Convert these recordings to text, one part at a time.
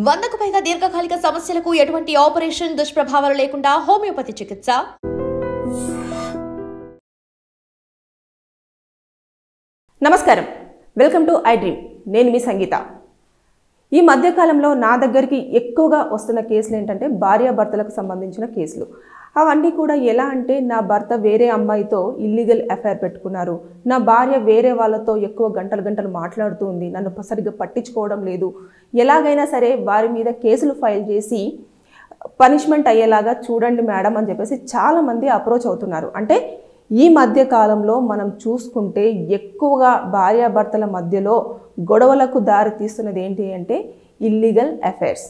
100కు పైగా దీర్ఘకాలిక సమస్యలకు ఎటువంటి ఆపరేషన్ దుష్ప్రభావాలు లేకుండా హోమియోపతి చికిత్స. నమస్కారం, వెల్కమ్ టు ఐ డ్రీమ్. నేను మీ సంగీత. ఈ మధ్యకాలంలో నా దగ్గరికి ఎక్కువగా వస్తున్న కేసులు ఏంటంటే భార్యాభర్తలకు సంబంధించిన కేసులు. అవన్నీ కూడా ఎలా అంటే, నా భర్త వేరే అమ్మాయితో ఇల్లీగల్ అఫైర్ పెట్టుకున్నారు, నా భార్య వేరే వాళ్ళతో ఎక్కువ గంటలు మాట్లాడుతూ ఉంది, నన్ను సరిగ్గా పట్టించుకోవడం లేదు, ఎలాగైనా సరే వారి మీద కేసులు ఫైల్ చేసి పనిష్మెంట్ అయ్యేలాగా చూడండి మేడం అని చెప్పేసి చాలామంది అప్రోచ్ అవుతున్నారు. అంటే ఈ మధ్య కాలంలో మనం చూసుకుంటే ఎక్కువగా భార్యాభర్తల మధ్యలో గొడవలకు దారి తీస్తున్నది ఏంటి అంటే ఇల్లీగల్ అఫైర్స్.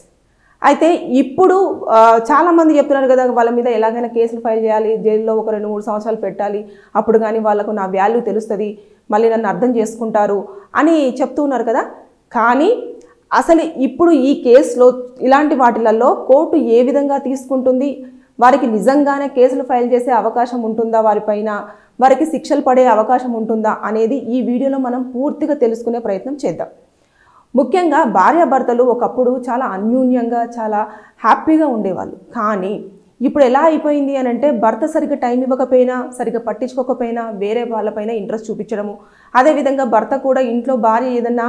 అయితే ఇప్పుడు చాలామంది చెప్తున్నారు కదా, వాళ్ళ మీద ఎలాగైనా కేసులు ఫైల్ చేయాలి, జైల్లో ఒక 2-3 సంవత్సరాలు పెట్టాలి, అప్పుడు కానీ వాళ్ళకు నా వాల్యూ తెలుస్తుంది, మళ్ళీ నన్ను అర్థం చేసుకుంటారు అని చెప్తూ ఉన్నారు కదా. కానీ అసలు ఇప్పుడు ఈ కేసులో ఇలాంటి వాటిలలో కోర్టు ఏ విధంగా తీసుకుంటుంది, వారికి నిజంగానే కేసులు ఫైల్ చేసే అవకాశం ఉంటుందా, వారిపైన వారికి శిక్షలు పడే అవకాశం ఉంటుందా అనేది ఈ వీడియోలో మనం పూర్తిగా తెలుసుకునే ప్రయత్నం చేద్దాం. ముఖ్యంగా భార్యాభర్తలు ఒకప్పుడు చాలా అన్యోన్యంగా చాలా హ్యాపీగా ఉండేవాళ్ళు. కానీ ఇప్పుడు ఎలా అయిపోయింది అని అంటే, భర్త సరిగ్గా టైం ఇవ్వకపోయినా, సరిగ్గా పట్టించుకోకపోయినా వేరే వాళ్ళపైన ఇంట్రెస్ట్ చూపించడము, అదేవిధంగా భర్త కూడా ఇంట్లో భార్య ఏదన్నా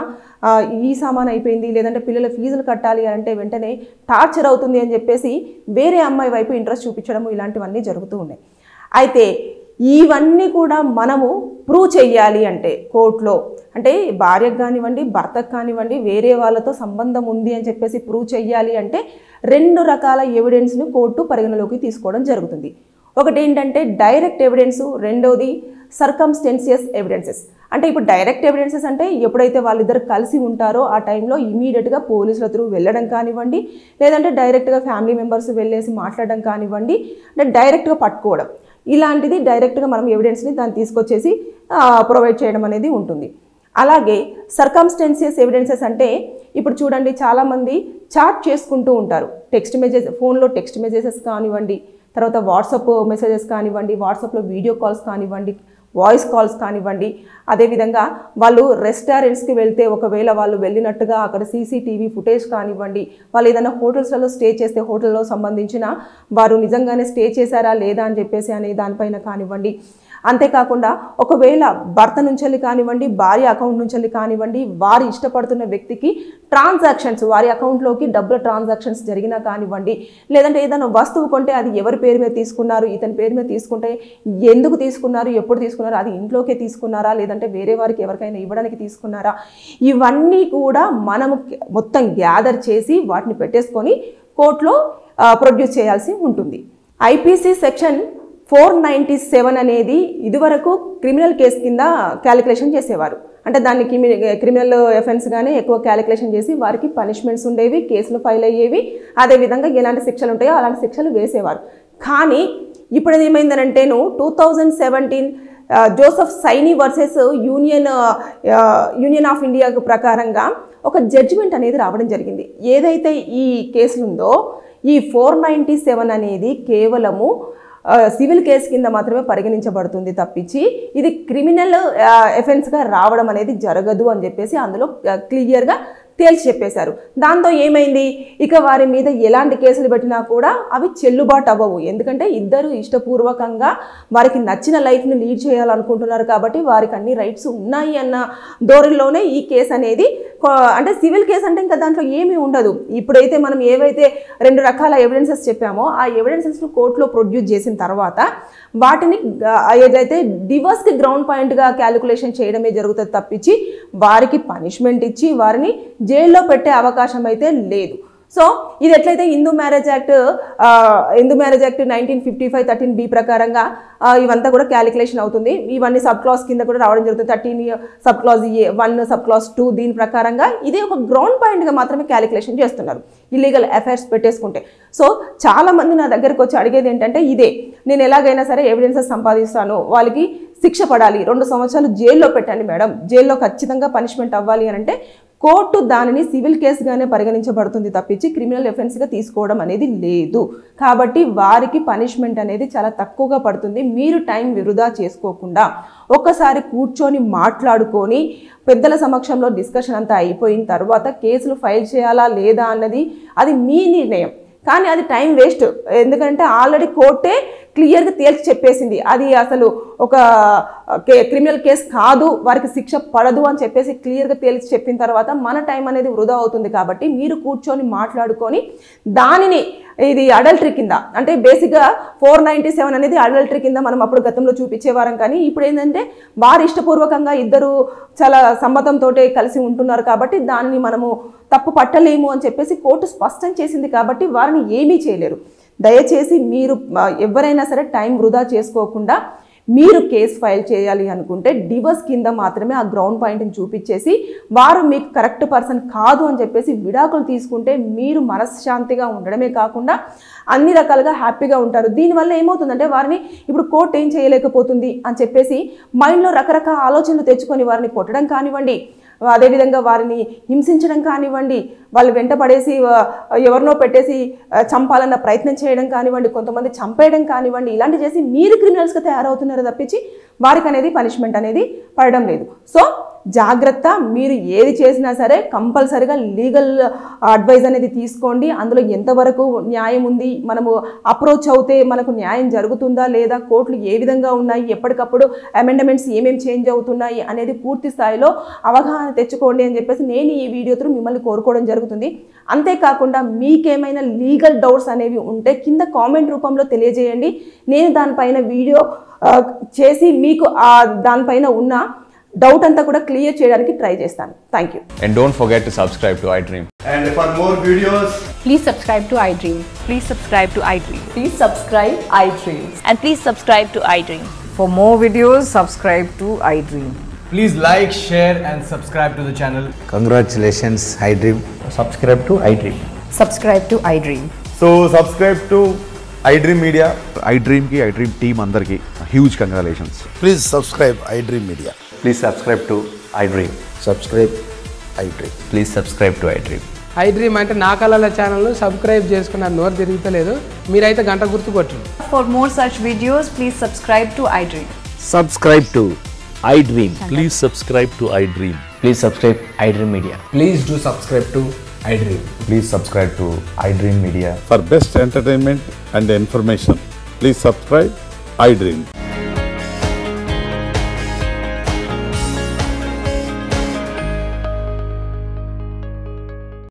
ఈ సామాన్ అయిపోయింది, లేదంటే పిల్లల ఫీజులు కట్టాలి అంటే వెంటనే టార్చర్ అవుతుంది అని చెప్పేసి వేరే అమ్మాయి వైపు ఇంట్రెస్ట్ చూపించడము, ఇలాంటివన్నీ జరుగుతూ ఉన్నాయి. అయితే ఇవన్నీ కూడా మనము ప్రూవ్ చెయ్యాలి అంటే కోర్టులో, అంటే భార్యకు కానివ్వండి భర్తకు కానివ్వండి వేరే వాళ్ళతో సంబంధం ఉంది అని చెప్పేసి ప్రూవ్ చెయ్యాలి అంటే 2 రకాల ఎవిడెన్స్ను కోర్టు పరిగణలోకి తీసుకోవడం జరుగుతుంది. ఒకటి ఏంటంటే డైరెక్ట్ ఎవిడెన్స్, రెండోది సర్కమ్స్టెన్షియస్ ఎవిడెన్సెస్. అంటే ఇప్పుడు డైరెక్ట్ ఎవిడెన్సెస్ అంటే ఎప్పుడైతే వాళ్ళిద్దరు కలిసి ఉంటారో ఆ టైంలో ఇమీడియట్గా పోలీసుల త్రూ వెళ్ళడం కానివ్వండి, లేదంటే డైరెక్ట్గా ఫ్యామిలీ మెంబర్స్ వెళ్ళేసి మాట్లాడడం కానివ్వండి, అంటే డైరెక్ట్గా పట్టుకోవడం, ఇలాంటిది డైరెక్ట్గా మనం ఎవిడెన్స్ని దాన్ని తీసుకొచ్చేసి ప్రొవైడ్ చేయడం అనేది ఉంటుంది. అలాగే సర్కమ్స్టెన్షియస్ ఎవిడెన్సెస్ అంటే ఇప్పుడు చూడండి, చాలామంది చాట్ చేసుకుంటూ ఉంటారు, టెక్స్ట్ మెసేజ్, ఫోన్లో టెక్స్ట్ మెసేజెస్ కానివ్వండి, తర్వాత వాట్సాప్ మెసేజెస్ కానివ్వండి, వాట్సాప్లో వీడియో కాల్స్ కానివ్వండి, వాయిస్ కాల్స్ కానివ్వండి, అదేవిధంగా వాళ్ళు రెస్టారెంట్స్కి వెళ్తే ఒకవేళ వాళ్ళు వెళ్ళినట్టుగా అక్కడ సీసీటీవీ ఫుటేజ్ కానివ్వండి, వాళ్ళు ఏదైనా హోటల్స్లలో స్టే చేస్తే హోటల్లో సంబంధించిన వారు నిజంగానే స్టే చేశారా లేదా అని చెప్పేసి అనే దానిపైన కానివ్వండి. అంతేకాకుండా ఒకవేళ భర్త నుంచి కానివ్వండి, భార్య అకౌంట్ నుంచి కానివ్వండి, వారు ఇష్టపడుతున్న వ్యక్తికి ట్రాన్సాక్షన్స్, వారి అకౌంట్లోకి డబ్బుల ట్రాన్సాక్షన్స్ జరిగినా కానివ్వండి, లేదంటే ఏదైనా వస్తువు కొంటే అది ఎవరి పేరు మీద తీసుకున్నారు, ఇతని పేరు మీద తీసుకుంటే ఎందుకు తీసుకున్నారు, ఎప్పుడు తీసుకున్నారు, అది ఇంట్లోకే తీసుకున్నారా లేదంటే వేరే వారికి ఎవరికైనా ఇవ్వడానికి తీసుకున్నారా, ఇవన్నీ కూడా మనము మొత్తం గ్యాదర్ చేసి వాటిని పెట్టేసుకొని కోర్టులో ప్రొడ్యూస్ చేయాల్సి ఉంటుంది. ఐపీసీ సెక్షన్ 497 అనేది ఇదివరకు క్రిమినల్ కేసు కింద క్యాలిక్యులేషన్ చేసేవారు. అంటే దాన్ని క్రిమినల్ ఎఫెన్స్గానే ఎక్కువ క్యాలిక్యులేషన్ చేసి వారికి పనిష్మెంట్స్ ఉండేవి, కేసులు ఫైల్ అయ్యేవి, అదేవిధంగా ఎలాంటి శిక్షలు ఉంటాయో అలాంటి శిక్షలు వేసేవారు. కానీ ఇప్పుడు ఏమైందనంటే 2017 Joseph Saini versus union of India ప్రకారంగా ఒక జడ్జిమెంట్ అనేది రావడం జరిగింది. ఏదైతే ఈ కేసులు ఉందో ఈ 497 అనేది కేవలము సివిల్ కేసు కింద మాత్రమే పరిగణించబడుతుంది తప్పించి ఇది క్రిమినల్ ఎఫెన్స్గా రావడం అనేది జరగదు అని చెప్పేసి అందులో క్లియర్గా తేల్చి చెప్పేశారు. దాంతో ఏమైంది, ఇక వారి మీద ఎలాంటి కేసులు పెట్టినా కూడా అవి చెల్లుబాటు అవ్వవు. ఎందుకంటే ఇద్దరు ఇష్టపూర్వకంగా వారికి నచ్చిన లైఫ్ని లీడ్ చేయాలనుకుంటున్నారు కాబట్టి వారికి అన్ని రైట్స్ ఉన్నాయి అన్న ధోరణిలోనే ఈ కేసు అనేది, అంటే సివిల్ కేసు అంటే ఇంకా దాంట్లో ఏమీ ఉండదు. ఇప్పుడైతే మనం ఏవైతే 2 రకాల ఎవిడెన్సెస్ చెప్పామో ఆ ఎవిడెన్సెస్ను కోర్టులో ప్రొడ్యూస్ చేసిన తర్వాత వాటిని ఏదైతే డివోర్స్కి గ్రౌండ్ పాయింట్గా క్యాలిక్యులేషన్ చేయడమే జరుగుతుంది తప్పించి వారికి పనిష్మెంట్ ఇచ్చి వారిని జైల్లో పెట్టే అవకాశం అయితే లేదు. సో ఇది ఎట్లయితే హిందూ మ్యారేజ్ యాక్ట్ 1955 13B ప్రకారంగా ఇవంతా కూడా క్యాలిక్యులేషన్ అవుతుంది. ఇవన్నీ సబ్ క్లాస్ కింద కూడా రావడం జరుగుతుంది. 13 సబ్ క్లాస్ 1 సబ్ క్లాస్ 2 దీని ప్రకారంగా ఇది ఒక గ్రౌండ్ పాయింట్గా మాత్రమే క్యాలిక్యులేషన్ చేస్తున్నారు ఇల్లీగల్ అఫైర్స్ పెట్టేసుకుంటే. సో చాలామంది నా దగ్గరకు వచ్చి అడిగేది ఏంటంటే ఇదే, నేను ఎలాగైనా సరే ఎవిడెన్సెస్ సంపాదిస్తాను, వాళ్ళకి శిక్ష పడాలి, 2 సంవత్సరాలు జైల్లో పెట్టండి మేడం, జైల్లో ఖచ్చితంగా పనిష్మెంట్ అవ్వాలి అని అంటే కోర్టు దానిని సివిల్ కేసుగానే పరిగణించబడుతుంది తప్పించి క్రిమినల్ అఫెన్స్గా తీసుకోవడం అనేది లేదు. కాబట్టి వారికి పనిష్మెంట్ అనేది చాలా తక్కువగా పడుతుంది. మీరు టైం వృధా చేసుకోకుండా ఒక్కసారి కూర్చొని మాట్లాడుకొని పెద్దల సమక్షంలో డిస్కషన్ అంతా అయిపోయిన తర్వాత కేసులు ఫైల్ చేయాలా లేదా అన్నది అది మీ నిర్ణయం. కానీ అది టైం వేస్ట్. ఎందుకంటే ఆల్రెడీ కోర్టే క్లియర్గా తేల్చి చెప్పేసింది అది అసలు ఒక క్రిమినల్ కేసు కాదు, వారికి శిక్ష పడదు అని చెప్పేసి క్లియర్గా తేల్చి చెప్పిన తర్వాత మన టైం అనేది వృధా అవుతుంది. కాబట్టి మీరు కూర్చొని మాట్లాడుకొని దానిని ఇది అడల్టరీ కింద అంటే బేసిక్గా 497 అనేది అడల్టరీ కింద మనం అప్పుడు గతంలో చూపించేవారం. కానీ ఇప్పుడు ఏంటంటే వారు ఇష్టపూర్వకంగా ఇద్దరు చాలా సమ్మతంతో కలిసి ఉంటున్నారు కాబట్టి దానిని మనము తప్పు పట్టలేము అని చెప్పేసి కోర్టు స్పష్టం చేసింది. కాబట్టి వారిని ఏమీ చేయలేరు. దయచేసి మీరు ఎవరైనా సరే టైం వృధా చేసుకోకుండా మీరు కేసు ఫైల్ చేయాలి అనుకుంటే డివోర్స్ కింద మాత్రమే ఆ గ్రౌండ్ పాయింట్ని చూపించేసి వారు మీకు కరెక్ట్ పర్సన్ కాదు అని చెప్పేసి విడాకులు తీసుకుంటే మీరు మనశ్శాంతిగా ఉండడమే కాకుండా అన్ని రకాలుగా హ్యాపీగా ఉంటారు. దీనివల్ల ఏమవుతుందంటే వారిని ఇప్పుడు కోర్టు ఏం చేయలేకపోతుంది అని చెప్పేసి మైండ్లో రకరకాల ఆలోచనలు తెచ్చుకొని వారిని కొట్టడం కానివ్వండి, అదేవిధంగా వారిని హింసించడం కానివ్వండి, వాళ్ళు వెంట పడేసి ఎవరినో పెట్టేసి చంపాలన్న ప్రయత్నం చేయడం కానివ్వండి, కొంతమంది చంపేయడం కానివ్వండి, ఇలాంటి చేసి మీరు క్రిమినల్స్గా తయారవుతున్నారు తప్పించి వారికి అనేది పనిష్మెంట్ అనేది పడడం లేదు. సో జాగ్రత్త. మీరు ఏది చేసినా సరే కంపల్సరీగా లీగల్ అడ్వైజ్ అనేది తీసుకోండి. అందులో ఎంతవరకు న్యాయం ఉంది, మనము అప్రోచ్ అవుతే మనకు న్యాయం జరుగుతుందా లేదా, కోర్టులు ఏ విధంగా ఉన్నాయి, ఎప్పటికప్పుడు అమెండ్మెంట్స్ ఏమేమి చేంజ్ అవుతున్నాయి అనేది పూర్తి స్థాయిలో అవగాహన తెచ్చుకోండి అని చెప్పేసి నేను ఈ వీడియో త్రూ మిమ్మల్ని కోరుకోవడం జరుగుతుంది. అంతేకాకుండా మీకేమైనా లీగల్ డౌట్స్ అనేవి ఉంటే కింద కామెంట్ రూపంలో తెలియజేయండి. నేను దానిపైన వీడియో చేసి మీకు దానిపైన ఉన్న డౌట్ అంతా కూడా క్లియర్ చేయడానికి ట్రై చేస్తాను. Thank you. And don't forget to subscribe to iDream. And for more videos, please subscribe to iDream. Please subscribe to iDream. Please subscribe iDream. And please subscribe to iDream. For more videos, subscribe to iDream. please like, share and subscribe to the channel. Congratulations, iDream. Subscribe to iDream. Subscribe to iDream. So subscribe to iDream Media. iDream ki iDream team andarki huge congratulations. Please subscribe iDream Media. Please subscribe to iDream. Subscribe iDream. Please subscribe to iDream. iDream అంటే నా కళల ఛానల్ను subscribe చేసుకున్నారు, నోరు తిరుగుతలేదు. మీరైతే గంట గుర్తు కొట్టండి. For more such videos, please subscribe to iDream. Subscribe to iDream. Please subscribe to iDream. Please subscribe iDream Media. Please do subscribe to iDream. Please subscribe to iDream Media. For best entertainment and information, please subscribe iDream.